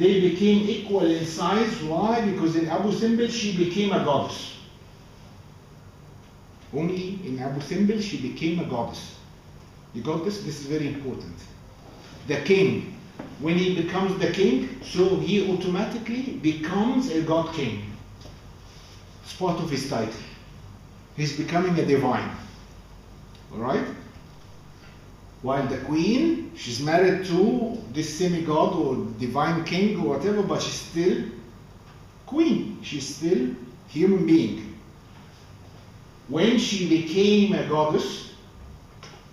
they became equal in size. Why? Because in Abu Simbel she became a goddess. Only in Abu Simbel she became a goddess. You got this? This is very important. The king, when he becomes the king, so he automatically becomes a god king. It's part of his title. He's becoming a divine. Alright? While the queen, she's married to this semi-god or divine king or whatever, but she's still queen. She's still human being. When she became a goddess,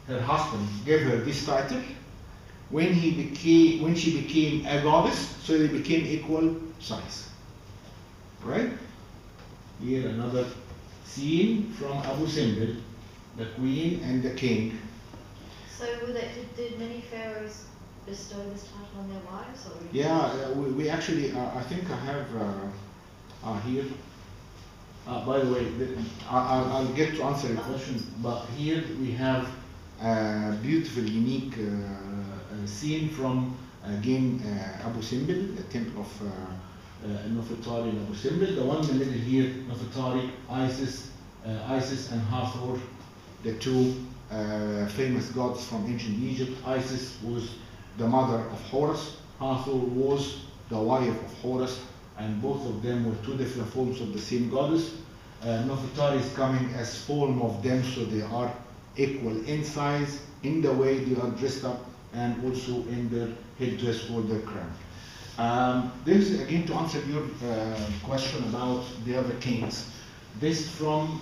her husband gave her this title. When she became a goddess, so they became equal size. Right? Here another scene from Abu Simbel, the queen and the king. So did many pharaohs bestow this title on their wives? Or Yeah, we actually, I think I have here. By the way, I'll get to answer your question, but here we have a beautiful, unique scene from again Abu Simbel, the temple of Nefertari in Abu Simbel. The one in the middle here, Nefertari, Isis and Hathor, the two famous gods from ancient Egypt. Isis was the mother of Horus, Hathor was the wife of Horus, and both of them were two different forms of the same goddess. Nefertari is coming as form of them, so they are equal in size, in the way they are dressed up, and also in their headdress or their crown. This is again to answer your question about the other kings. This is from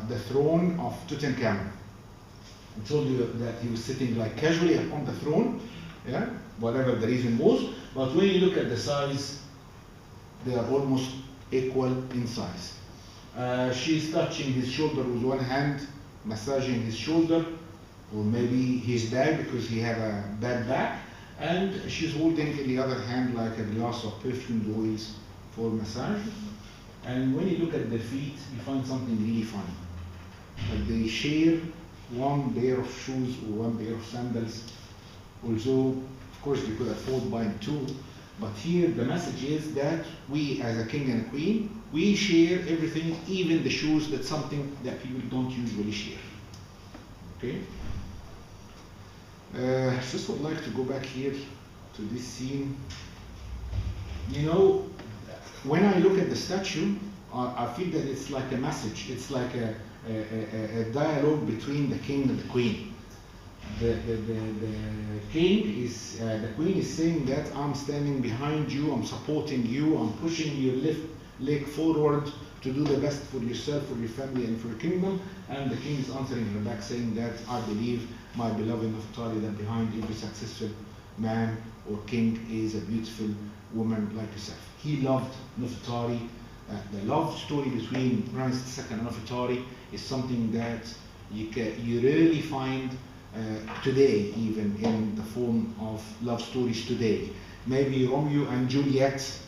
the throne of Tutankhamun. I told you that he was sitting like casually upon the throne, yeah, whatever the reason was. But when you look at the size, they are almost equal in size. She's touching his shoulder with one hand, massaging his shoulder, or maybe his back because he had a bad back, and she's holding in the other hand like a glass of perfumed oils for massage. And when you look at their feet, you find something really funny. Like they share one pair of shoes or one pair of sandals, although of course they could afford buying two. But here the message is that we as a king and a queen, we share everything, even the shoes. That's something that people don't usually share. Okay? Just would like to go back here to this scene. You know, when I look at the statue, I feel that it's like a message. It's like a dialogue between the king and the queen. The king is, the queen is saying that I'm standing behind you, I'm supporting you, I'm pushing your left leg forward to do the best for yourself, for your family, and for your kingdom. And the king is answering her back saying that I believe, my beloved Nefertari, that behind every successful man or king is a beautiful woman like yourself. He loved Nefertari. The love story between Ramses II and Nefertari is something that you rarely find today, even in the form of love stories today. Maybe Romeo and Juliet,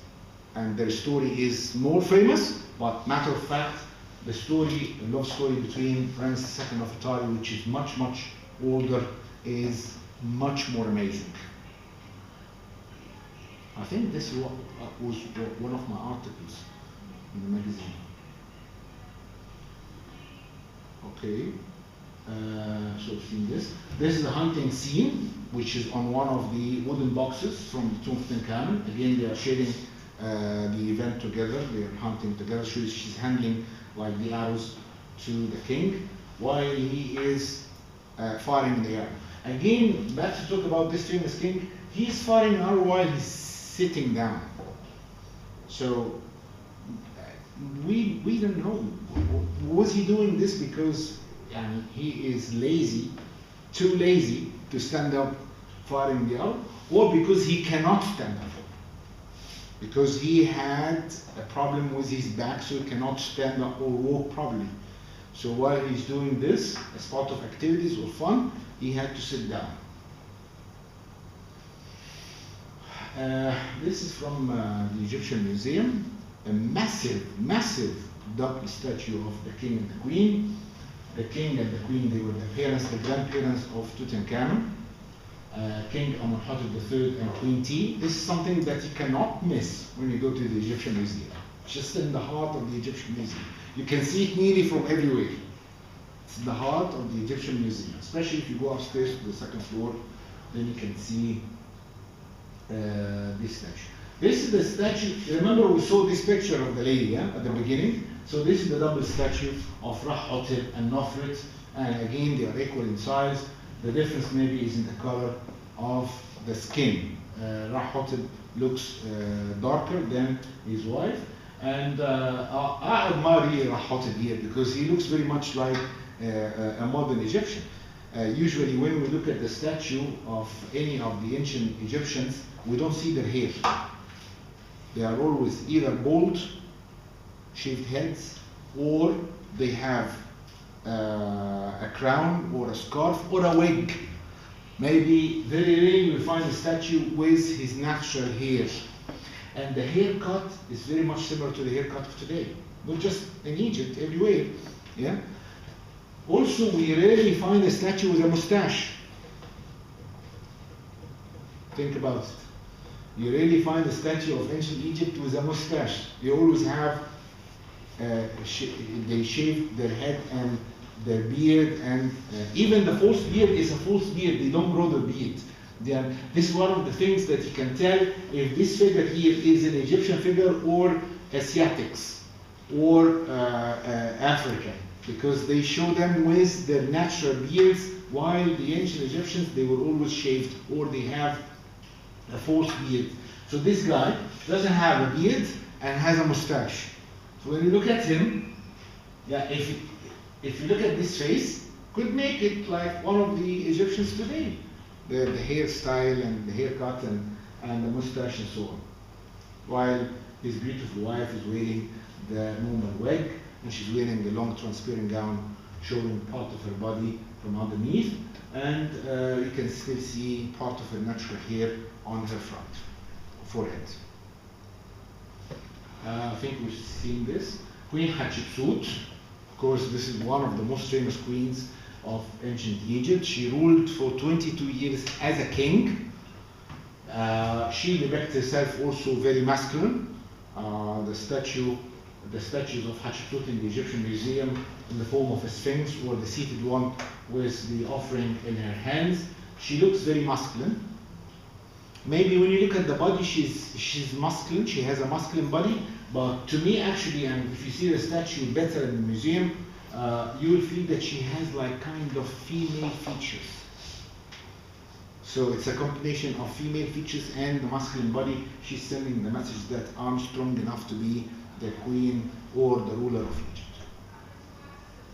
and their story is more famous, but matter of fact, the story, the love story between Ramses II and Nefertari, which is much, much older, is much more amazing. I think this was one of my articles in the magazine. Okay. So you've seen this. This is a hunting scene, which is on one of the wooden boxes from the tomb of Tutankhamun. Again, they are sharing the event together. They are hunting together. She's handling like the arrows to the king while he is firing the arrow. Again, back to talk about this famous king. He's firing an arrow while he's sitting down. So we don't know. Was he doing this because he is lazy, too lazy to stand up firing the arrow, or because he cannot stand up? Because he had a problem with his back, so he cannot stand up or walk properly. So while he's doing this, as part of activities or fun, he had to sit down. This is from the Egyptian Museum, a massive, massive double statue of the king and the queen. The king and the queen, they were the parents, the grandparents of Tutankhamun. King Amenhotep III and Queen T. This is something that you cannot miss when you go to the Egyptian Museum. It's just in the heart of the Egyptian Museum. You can see it nearly from everywhere. It's the heart of the Egyptian Museum, especially if you go upstairs to the second floor, then you can see this statue. This is the statue. Remember, we saw this picture of the lady, yeah, at the beginning. So this is the double statue of Rahotep and Nofret, and again they are equal in size. The difference maybe is in the color of the skin. Rahotep looks darker than his wife, and I admire Rahotep here because he looks very much like a modern Egyptian. Usually when we look at the statue of any of the ancient Egyptians, we don't see their hair. They are always either bald, shaved heads, or they have a crown or a scarf or a wig. Maybe very rarely we find a statue with his natural hair. And the haircut is very much similar to the haircut of today. Not just in Egypt, everywhere. Yeah. Also, we rarely find a statue with a mustache. Think about it. You rarely find a statue of ancient Egypt with a mustache. You always have, they shave their head and their beard, and even the false beard is a false beard. They don't grow the beard. This is one of the things that you can tell if this figure here is an Egyptian figure or Asiatics or African, because they show them with their natural beards, while the ancient Egyptians, they were always shaved or they have a false beard. So this guy doesn't have a beard and has a mustache. So when you look at him, yeah, if you look at this face, could make it like one of the Egyptians today. The hairstyle and the haircut and the mustache and so on. While his beautiful wife is wearing the normal wig, and she's wearing the long transparent gown showing part of her body from underneath, and you can still see part of her natural hair on her forehead. I think we've seen this. Queen Hatshepsut, of course, this is one of the most famous queens of ancient Egypt. She ruled for 22 years as a king. She depicts herself also very masculine. The statues of Hatshepsut in the Egyptian Museum in the form of a sphinx, or the seated one with the offering in her hands. She looks very masculine. Maybe when you look at the body, she's masculine. She has a masculine body. But to me, actually, and if you see the statue better in the museum, you will feel that she has like kind of female features. So it's a combination of female features and the masculine body. She's sending the message that I'm strong enough to be the queen or the ruler of Egypt.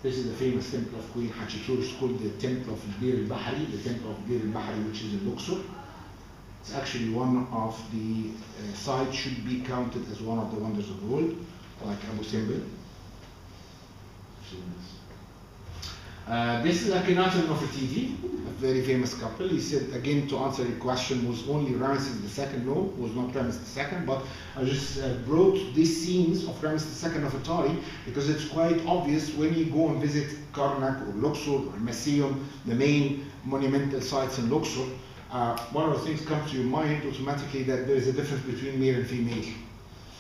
This is the famous temple of Queen Hatshepsut. It's called the Temple of Bir al-Bahari, the Temple of Bir al-Bahari, which is in Luxor. It's actually one of the sites should be counted as one of the wonders of the world, like Abu Simbel. This is Akhenaten and Nefertiti, a very famous couple. He said, again, to answer your question, was only Ramesses II, no, was not Ramesses II, but I just brought these scenes of Ramesses II of Atari because it's quite obvious when you go and visit Karnak or Luxor or Mycenaeum, the main monumental sites in Luxor. One of the things comes to your mind automatically that there is a difference between male and female.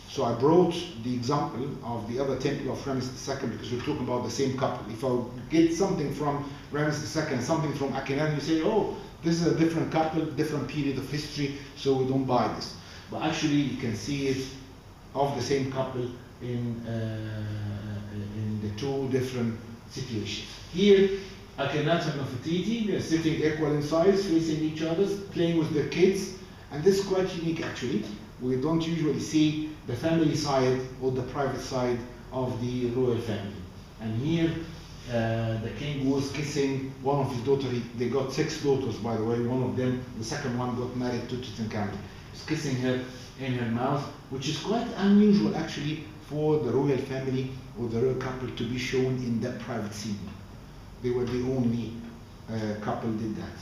So I brought the example of the other temple of Ramesses II because we're talking about the same couple. If I get something from Ramesses II and something from Akhenaten, you say, oh, this is a different couple, different period of history, so we don't buy this. But actually, you can see it of the same couple in the two different situations. Here, Akhenaten and Nefertiti, they're sitting equal in size, facing each other, playing with their kids, and this is quite unique actually. We don't usually see the family side or the private side of the royal family. And here, the king was kissing one of his daughters. They got 6 daughters, by the way. One of them, the second one, got married to Tutankhamun. He's kissing her in her mouth, which is quite unusual actually for the royal family or the royal couple to be shown in that private scene. They were the only couple did that.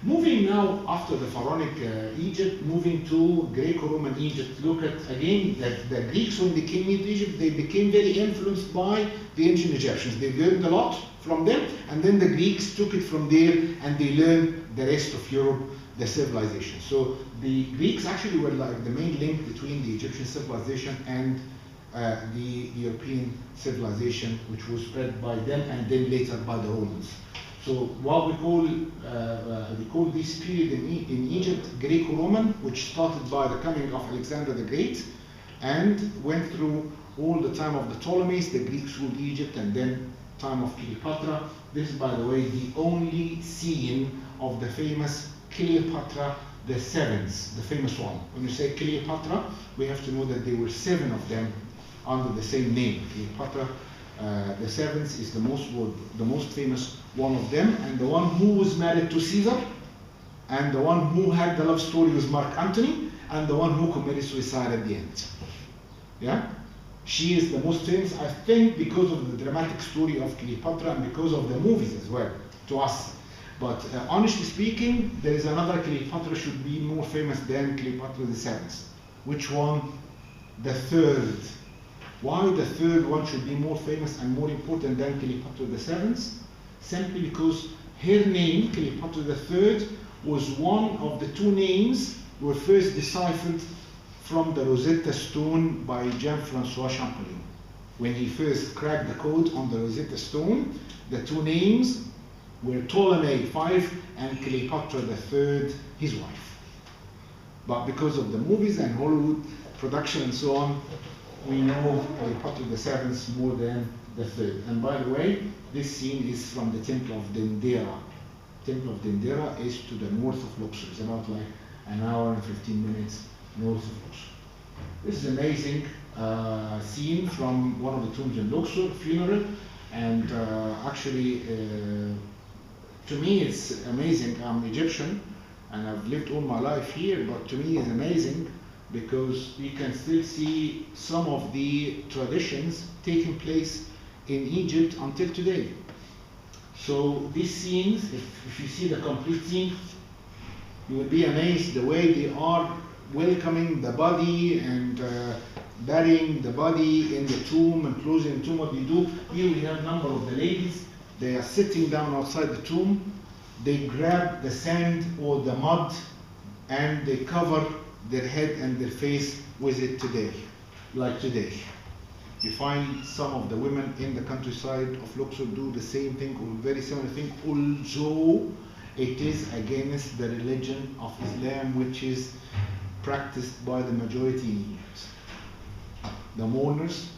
Moving now after the Pharaonic Egypt, moving to Greco-Roman Egypt. Look at again that the Greeks, when they came into Egypt, they became very influenced by the ancient Egyptians. They learned a lot from them, and then the Greeks took it from there and they learned the rest of Europe, the civilization. So the Greeks actually were like the main link between the Egyptian civilization and the European civilization, which was spread by them and then later by the Romans. So what we call this period in Egypt Greco-Roman, which started by the coming of Alexander the Great and went through all the time of the Ptolemies, the Greeks ruled Egypt, and then time of Cleopatra. This is, by the way, the only scene of the famous Cleopatra the Seventh, the famous one. When you say Cleopatra, we have to know that there were 7 of them under the same name. Cleopatra the Seventh is the most famous one of them, and the one who was married to Caesar, and the one who had the love story with Mark Antony, and the one who committed suicide at the end. Yeah? She is the most famous, I think, because of the dramatic story of Cleopatra and because of the movies as well, to us. But honestly speaking, there is another Cleopatra should be more famous than Cleopatra the Seventh. Which one? The third. Why the third one should be more famous and more important than Cleopatra the Seventh? Simply because her name, Cleopatra the Third, was one of the 2 names were first deciphered from the Rosetta Stone by Jean-Francois Champollion. When he first cracked the code on the Rosetta Stone, the 2 names were Ptolemy V and Cleopatra the Third, his wife. But because of the movies and Hollywood production and so on, we know Cleopatra the Seventh more than the Third. And by the way, this scene is from the Temple of Dendera. Temple of Dendera is to the north of Luxor. It's about like an hour and 15 minutes north of Luxor. This is an amazing scene from one of the tombs in Luxor, funeral. And actually, to me, it's amazing. I'm Egyptian and I've lived all my life here, but to me, it's amazing because you can still see some of the traditions taking place in Egypt until today. So these scenes, if you see the complete scene, you will be amazed the way they are welcoming the body and burying the body in the tomb and closing the tomb. What we do, here we have a number of the ladies, they are sitting down outside the tomb, they grab the sand or the mud and they cover their head and their face with it today, like today. You find some of the women in the countryside of Luxor do the same thing or very similar thing, although it is against the religion of Islam, which is practiced by the majority in Egypt. The mourners,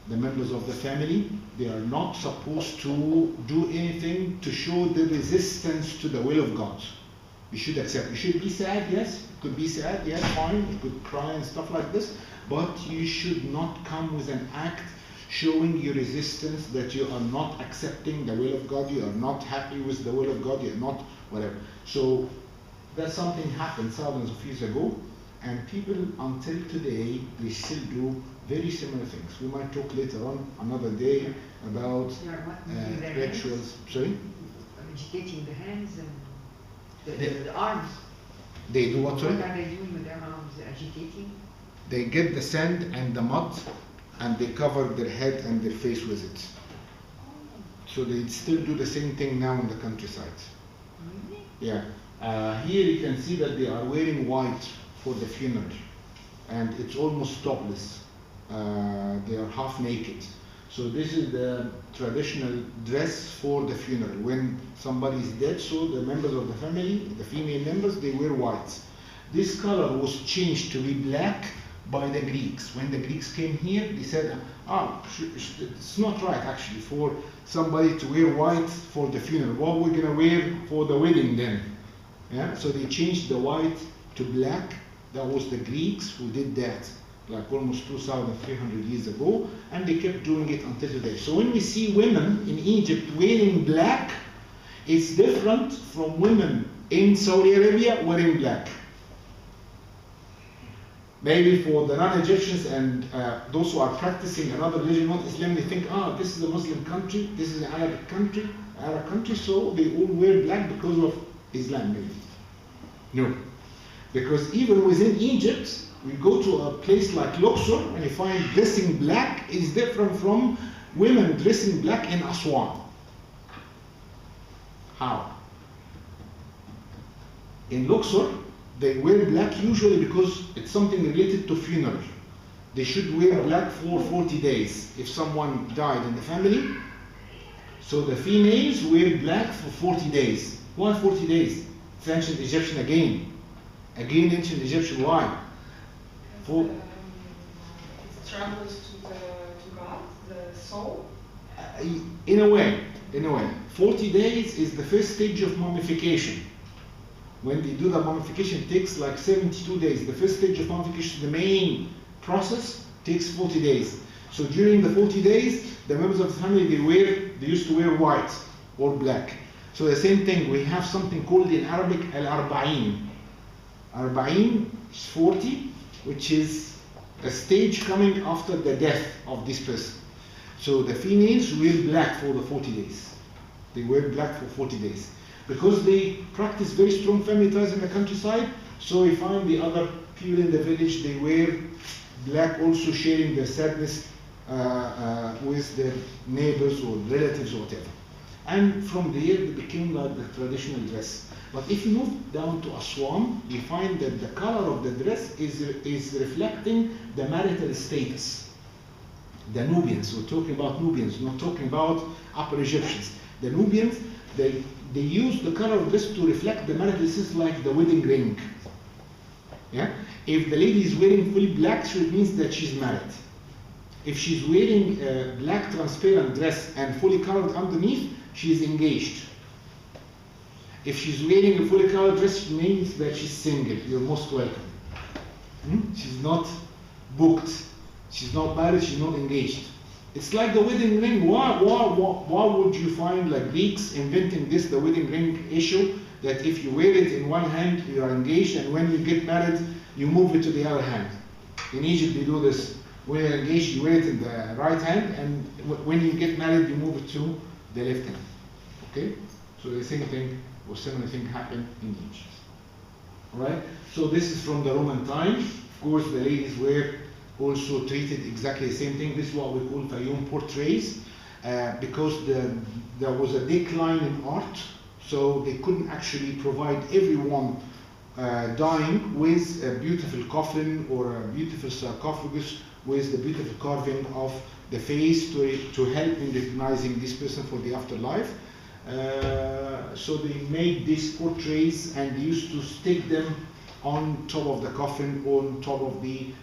the members of the family, they are not supposed to do anything to show the resistance to the will of God. You should accept. You should be sad, yes. It could be sad, yes, fine. You could cry and stuff like this. But you should not come with an act showing your resistance that you are not accepting the will of God, you are not happy with the will of God, you are not whatever. So that something happened thousands of years ago, and people until today, they still do very similar things. We might talk later on another day about rituals. Sorry? Agitating the hands and the arms. They do what? Sorry? What are they doing with their arms? Agitating? They get the sand and the mud and they cover their head and their face with it. So they still do the same thing now in the countryside. Really? Yeah. Here you can see that they are wearing white for the funeral, and it's almost topless. They are half naked. So this is the traditional dress for the funeral. When somebody is dead, so the members of the family, the female members, they wear white. This color was changed to be black by the Greeks. When the Greeks came here, they said, it's not right actually for somebody to wear white for the funeral. What we're gonna wear for the wedding then? Yeah, so they changed the white to black. That was the Greeks who did that, like almost 2,300 years ago, and they kept doing it until today. So when we see women in Egypt wearing black, it's different from women in Saudi Arabia wearing black. Maybe for the non-Egyptians and those who are practicing another religion, not Islam, they think, this is a Muslim country, this is an Arab country, so they all wear black because of Islam-made. No. Because even within Egypt, we go to a place like Luxor and you find dressing black is different from women dressing black in Aswan. How? In Luxor, they wear black usually because it's something related to funeral. They should wear black for 40 days if someone died in the family. So the females wear black for 40 days. Why 40 days? It's ancient Egyptian again. Again, ancient Egyptian, why? For it travels to God, the soul. In a way. 40 days is the first stage of mummification. When they do the mummification, it takes like 72 days. The first stage of mummification, the main process, takes 40 days. So during the 40 days, the members of the family, they used to wear white or black. So the same thing, we have something called in Arabic al-arba'in. Arba'in is 40, which is a stage coming after the death of this person. So the females wear black for the 40 days. They wear black for 40 days. Because they practice very strong family ties in the countryside, so we find the other people in the village, they wear black, also sharing their sadness with their neighbors or relatives or whatever. And from there, it became like the traditional dress. But if you move down to Aswan, you find that the color of the dress is reflecting the marital status. The Nubians, we're talking about Nubians, not talking about Upper Egyptians. The Nubians, they use the color of dress to reflect the marital status, like the wedding ring. Yeah? If the lady is wearing fully black, so it means that she's married. If she's wearing a black transparent dress and fully colored underneath, she is engaged. If she's wearing a fully colored dress, it means that she's single. You're most welcome. She's not booked. She's not married. She's not engaged. It's like the wedding ring. Why would you find like Greeks inventing this, the wedding ring issue, that if you wear it in one hand, you are engaged, and when you get married, you move it to the other hand. In Egypt, they do this. When you're engaged, you wear it in the right hand, and when you get married, you move it to the left hand. Okay? So the same thing or similar thing happened in Egypt. Alright? So this is from the Roman times. Of course, the ladies were also treated exactly the same thing. This is what we call Fayoum portraits, because there was a decline in art, so they couldn't actually provide everyone dying with a beautiful coffin or a beautiful sarcophagus with the beautiful carving of the face to help in recognizing this person for the afterlife. So they made these portraits and they used to stick them on top of the coffin, on top of the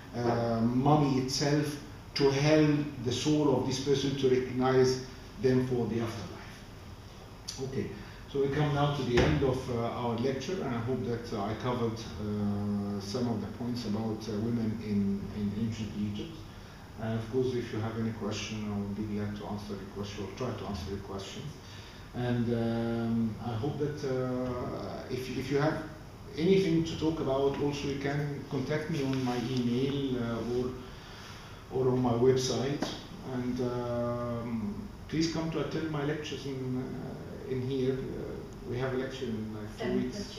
mummy itself, to help the soul of this person to recognize them for the afterlife. Okay, so we come now to the end of our lecture, and I hope that I covered some of the points about women in ancient Egypt. And of course, if you have any question, I will be glad to answer your question, or try to answer your questions. And I hope that if you have anything to talk about, also you can contact me on my email or on my website. And please come to attend my lectures in here. We have a lecture in like 2 weeks.